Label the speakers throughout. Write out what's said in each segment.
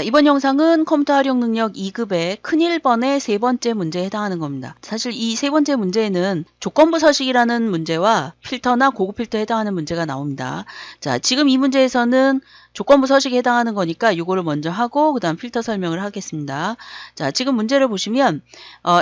Speaker 1: 이번 영상은 컴퓨터 활용 능력 2급의 큰 1번의 세 번째 문제에 해당하는 겁니다. 사실 이 세 번째 문제에는 조건부 서식이라는 문제와 필터나 고급 필터에 해당하는 문제가 나옵니다. 자, 지금 이 문제에서는 조건부 서식에 해당하는 거니까 이거를 먼저 하고 그 다음 필터 설명을 하겠습니다. 자, 지금 문제를 보시면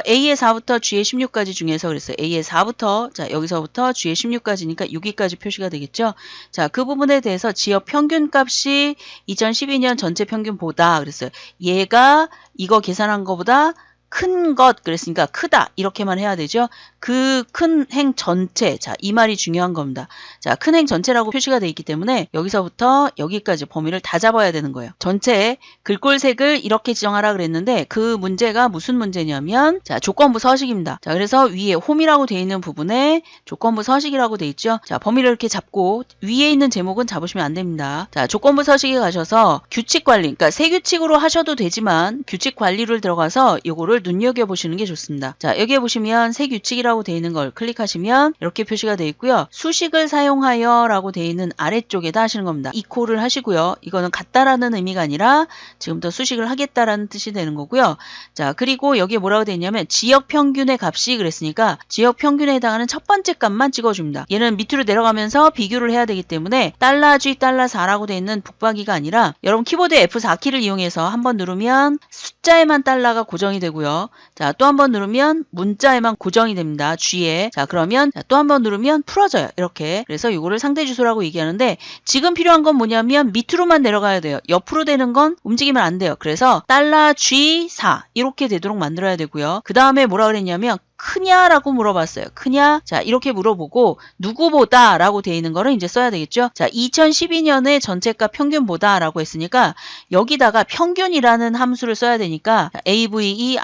Speaker 1: A의 4부터 G의 16까지 중에서 그랬어요. A의 4부터 자 여기서부터 G의 16까지니까 6위까지 표시가 되겠죠. 자, 그 부분에 대해서 지역 평균 값이 2012년 전체 평균보다 그랬어요. 얘가 이거 계산한 거보다 큰 것 그랬으니까 크다 이렇게만 해야 되죠. 그 큰 행 전체, 자, 이 말이 중요한 겁니다. 자, 큰 행 전체라고 표시가 되어 있기 때문에 여기서부터 여기까지 범위를 다 잡아야 되는 거예요. 전체 글꼴색을 이렇게 지정하라 그랬는데 그 문제가 무슨 문제냐면 자, 조건부 서식입니다. 자, 그래서 위에 홈이라고 되어 있는 부분에 조건부 서식이라고 되어 있죠. 자, 범위를 이렇게 잡고 위에 있는 제목은 잡으시면 안 됩니다. 자, 조건부 서식에 가셔서 규칙 관리, 그러니까 새 규칙으로 하셔도 되지만 규칙 관리를 들어가서 요거를 눈여겨보시는 게 좋습니다. 자, 여기에 보시면 새 규칙이라고 되어 있는 걸 클릭하시면 이렇게 표시가 되어 있고요. 수식을 사용하여 라고 되어 있는 아래쪽에다 하시는 겁니다. 이코를 하시고요. 이거는 같다라는 의미가 아니라 지금부터 수식을 하겠다라는 뜻이 되는 거고요. 자, 그리고 여기에 뭐라고 되어 있냐면 지역 평균의 값이 그랬으니까 지역 평균에 해당하는 첫 번째 값만 찍어줍니다. 얘는 밑으로 내려가면서 비교를 해야 되기 때문에 $G, $4라고 되어 있는 북박이가 아니라 여러분 키보드의 F4키를 이용해서 한번 누르면 숫자에만 달러가 고정이 되고요. 자, 또 한 번 누르면 문자에만 고정이 됩니다. G에. 자, 그러면 또 한 번 누르면 풀어져요. 이렇게. 그래서 이거를 상대 주소라고 얘기하는데 지금 필요한 건 뭐냐면 밑으로만 내려가야 돼요. 옆으로 되는 건 움직이면 안 돼요. 그래서 $G4 이렇게 되도록 만들어야 되고요. 그 다음에 뭐라 그랬냐면 크냐라고 물어봤어요. 크냐? 자, 이렇게 물어보고 누구보다 라고 되어 있는 거를 이제 써야 되겠죠. 자, 2012년의 전체값 평균보다 라고 했으니까 여기다가 평균이라는 함수를 써야 되니까 AVE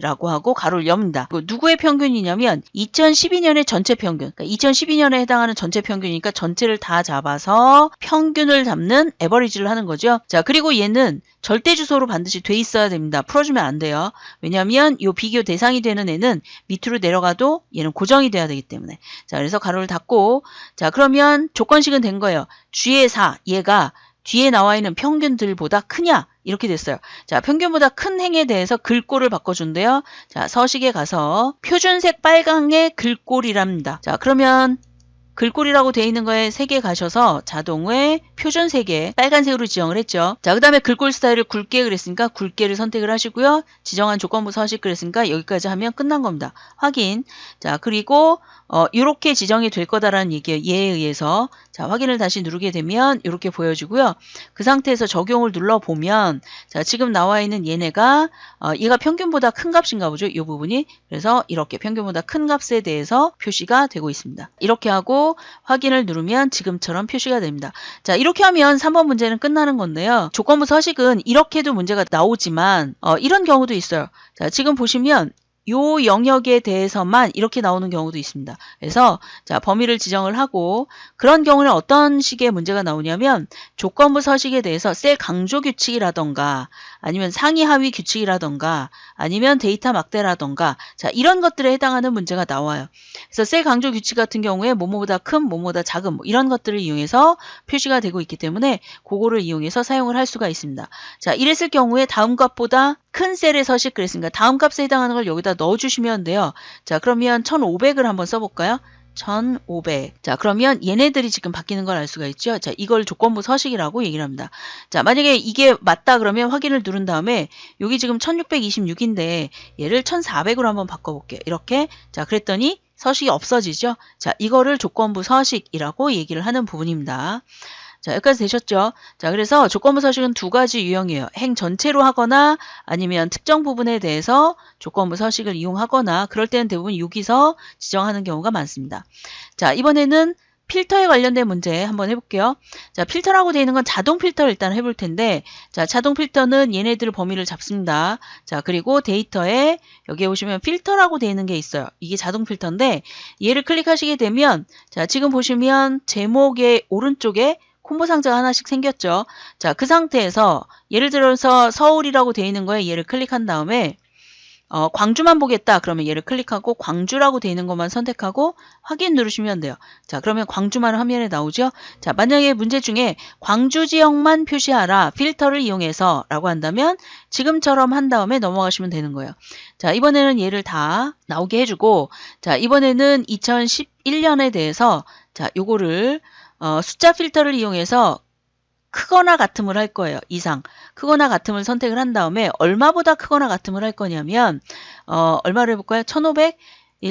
Speaker 1: 라고 하고 가로를 엽니다. 누구의 평균이냐면 2012년의 전체 평균. 그러니까 2012년에 해당하는 전체 평균이니까 전체를 다 잡아서 평균을 잡는 에버리지를 하는 거죠. 자, 그리고 얘는 절대 주소로 반드시 돼 있어야 됩니다. 풀어주면 안 돼요. 왜냐하면 이 비교 대상이 되는 애는 밑으로 내려가도 얘는 고정이 돼야 되기 때문에. 자, 그래서 가로를 닫고 자, 그러면 조건식은 된 거예요. G의 4, 얘가 뒤에 나와 있는 평균들보다 크냐? 이렇게 됐어요. 자, 평균보다 큰 행에 대해서 글꼴을 바꿔준대요. 자, 서식에 가서 표준색 빨강의 글꼴이랍니다. 자, 그러면 글꼴이라고 되어 있는 거에 3개 가셔서 자동의 표준 3개 빨간색으로 지정을 했죠. 자, 그 다음에 글꼴 스타일을 굵게 그랬으니까 굵게를 선택을 하시고요. 지정한 조건부 서식 그랬으니까 여기까지 하면 끝난 겁니다. 확인. 자, 그리고 이렇게 지정이 될 거다라는 얘기예요. 얘에 의해서. 자, 확인을 다시 누르게 되면 이렇게 보여지고요. 그 상태에서 적용을 눌러보면 자, 지금 나와 있는 얘네가 얘가 평균보다 큰 값인가 보죠. 이 부분이. 그래서 이렇게 평균보다 큰 값에 대해서 표시가 되고 있습니다. 이렇게 하고 확인을 누르면 지금처럼 표시가 됩니다. 자, 이렇게 하면 3번 문제는 끝나는 건데요. 조건부 서식은 이렇게도 문제가 나오지만 이런 경우도 있어요. 자, 지금 보시면 요 영역에 대해서만 이렇게 나오는 경우도 있습니다. 그래서 자, 범위를 지정을 하고 그런 경우는 어떤 식의 문제가 나오냐면 조건부 서식에 대해서 셀 강조 규칙이라던가 아니면 상위 하위 규칙이라던가 아니면 데이터 막대라던가 자, 이런 것들에 해당하는 문제가 나와요. 그래서 셀 강조 규칙 같은 경우에 뭐뭐보다 큰, 뭐뭐보다 작은 뭐 이런 것들을 이용해서 표시가 되고 있기 때문에 그거를 이용해서 사용을 할 수가 있습니다. 자, 이랬을 경우에 다음 값보다 큰 셀의 서식 그랬으니까 다음 값에 해당하는 걸 여기다 넣어주시면 돼요. 자, 그러면 1500을 한번 써볼까요? 1500. 자, 그러면 얘네들이 지금 바뀌는 걸 알 수가 있죠. 자, 이걸 조건부 서식이라고 얘기를 합니다. 자, 만약에 이게 맞다 그러면 확인을 누른 다음에 여기 지금 1626인데 얘를 1400으로 한번 바꿔볼게요. 이렇게. 자, 그랬더니 서식이 없어지죠. 자, 이거를 조건부 서식이라고 얘기를 하는 부분입니다. 자, 여기까지 되셨죠? 자, 그래서 조건부 서식은 두 가지 유형이에요. 행 전체로 하거나 아니면 특정 부분에 대해서 조건부 서식을 이용하거나 그럴 때는 대부분 여기서 지정하는 경우가 많습니다. 자, 이번에는 필터에 관련된 문제 한번 해볼게요. 자, 필터라고 되어 있는 건 자동 필터를 일단 해볼 텐데 자, 자동 필터는 얘네들 범위를 잡습니다. 자, 그리고 데이터에 여기에 보시면 필터라고 되어 있는 게 있어요. 이게 자동 필터인데 얘를 클릭하시게 되면 자, 지금 보시면 제목의 오른쪽에 콤보 상자가 하나씩 생겼죠. 자, 그 상태에서 예를 들어서 서울이라고 되어 있는 거에 얘를 클릭한 다음에 광주만 보겠다. 그러면 얘를 클릭하고 광주라고 되어 있는 것만 선택하고 확인 누르시면 돼요. 자, 그러면 광주만 화면에 나오죠. 자, 만약에 문제 중에 광주 지역만 표시하라. 필터를 이용해서 라고 한다면 지금처럼 한 다음에 넘어가시면 되는 거예요. 자, 이번에는 얘를 다 나오게 해주고, 자, 이번에는 2011년에 대해서, 자, 요거를, 숫자 필터를 이용해서 크거나 같음을 할 거예요. 이상. 크거나 같음을 선택을 한 다음에 얼마보다 크거나 같음을 할 거냐면, 얼마를 해볼까요? 1500,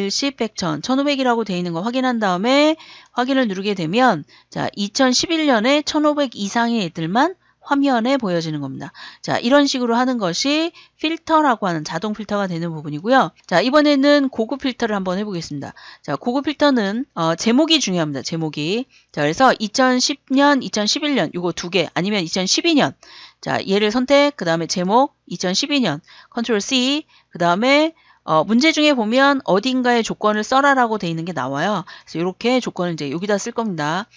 Speaker 1: 10, 100, 1000. 1500이라고 되어 있는 거 확인한 다음에 확인을 누르게 되면, 자, 2011년에 1500 이상의 애들만 화면에 보여지는 겁니다. 자, 이런 식으로 하는 것이 필터라고 하는 자동 필터가 되는 부분이고요. 자, 이번에는 고급 필터를 한번 해보겠습니다. 자, 고급 필터는 제목이 중요합니다. 제목이. 자, 그래서 2010년, 2011년 요거 두 개 아니면 2012년. 자, 얘를 선택, 그 다음에 제목 2012년 컨트롤 C, 그 다음에 문제 중에 보면 어딘가에 조건을 써라라고 되어 있는 게 나와요. 그래서 이렇게 조건을 이제 여기다 쓸 겁니다.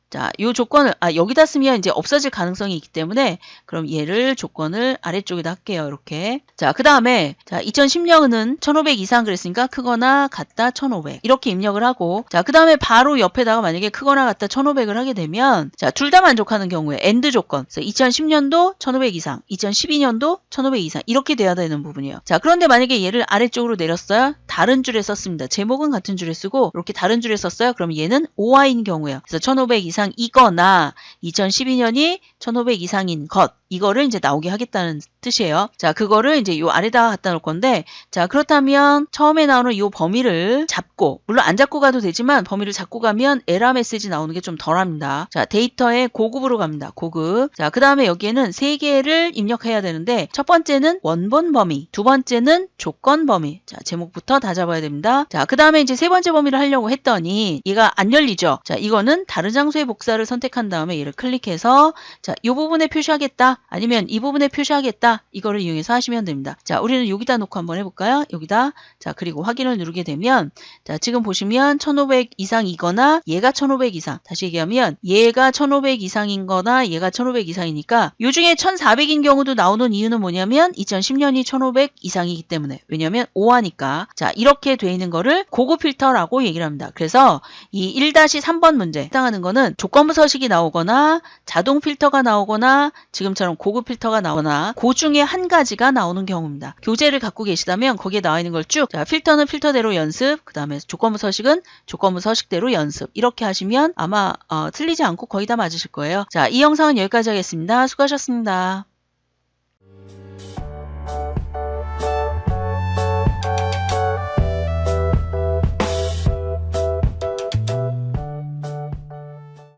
Speaker 1: 자, 요 조건을, 여기다 쓰면 이제 없어질 가능성이 있기 때문에, 그럼 얘를 조건을 아래쪽에다 할게요. 이렇게. 자, 그 다음에, 자, 2010년은 1500 이상 그랬으니까 크거나 같다 1500. 이렇게 입력을 하고, 자, 그 다음에 바로 옆에다가 만약에 크거나 같다 1500을 하게 되면, 자, 둘 다 만족하는 경우에, AND 조건. 그래서 2010년도 1500 이상, 2012년도 1500 이상. 이렇게 돼야 되는 부분이에요. 자, 그런데 만약에 얘를 아래쪽으로 내렸어요? 다른 줄에 썼습니다. 제목은 같은 줄에 쓰고, 이렇게 다른 줄에 썼어요? 그럼 얘는 OI인 경우예요. 그래서 1500 이상이거나 2012년이 1500 이상인 것 이거를 이제 나오게 하겠다는 뜻이에요. 자, 그거를 이제 요 아래다가 갖다 놓을 건데, 자, 그렇다면 처음에 나오는 요 범위를 잡고, 물론 안 잡고 가도 되지만 범위를 잡고 가면 에러 메시지 나오는 게 좀 덜합니다. 자, 데이터의 고급으로 갑니다. 고급. 자, 그 다음에 여기에는 세 개를 입력해야 되는데, 첫 번째는 원본 범위, 두 번째는 조건 범위. 자, 제목부터 다 잡아야 됩니다. 자, 그 다음에 이제 세 번째 범위를 하려고 했더니 얘가 안 열리죠. 자, 이거는 다른 장소의 복사를 선택한 다음에 얘를 클릭해서, 자, 이 부분에 표시하겠다. 아니면 이 부분에 표시하겠다. 이거를 이용해서 하시면 됩니다. 자, 우리는 여기다 놓고 한번 해볼까요? 여기다. 자, 그리고 확인을 누르게 되면, 자, 지금 보시면 1500 이상이거나 얘가 1500 이상. 다시 얘기하면 얘가 1500 이상인 거나 얘가 1500 이상이니까 요 중에 1400인 경우도 나오는 이유는 뭐냐면 2010년이 1500 이상이기 때문에. 왜냐면 5하니까. 자, 이렇게 돼 있는 거를 고급 필터라고 얘기를 합니다. 그래서 이 1-3번 문제 해당하는 거는 조건부 서식이 나오거나 자동 필터가 나오거나 지금처럼 고급 필터가 나오거나 그 중에 한 가지가 나오는 경우입니다. 교재를 갖고 계시다면 거기에 나와 있는 걸 쭉, 자, 필터는 필터대로 연습, 그 다음에 조건부 서식은 조건부 서식대로 연습, 이렇게 하시면 아마 틀리지 않고 거의 다 맞으실 거예요. 자, 이 영상은 여기까지 하겠습니다. 수고하셨습니다.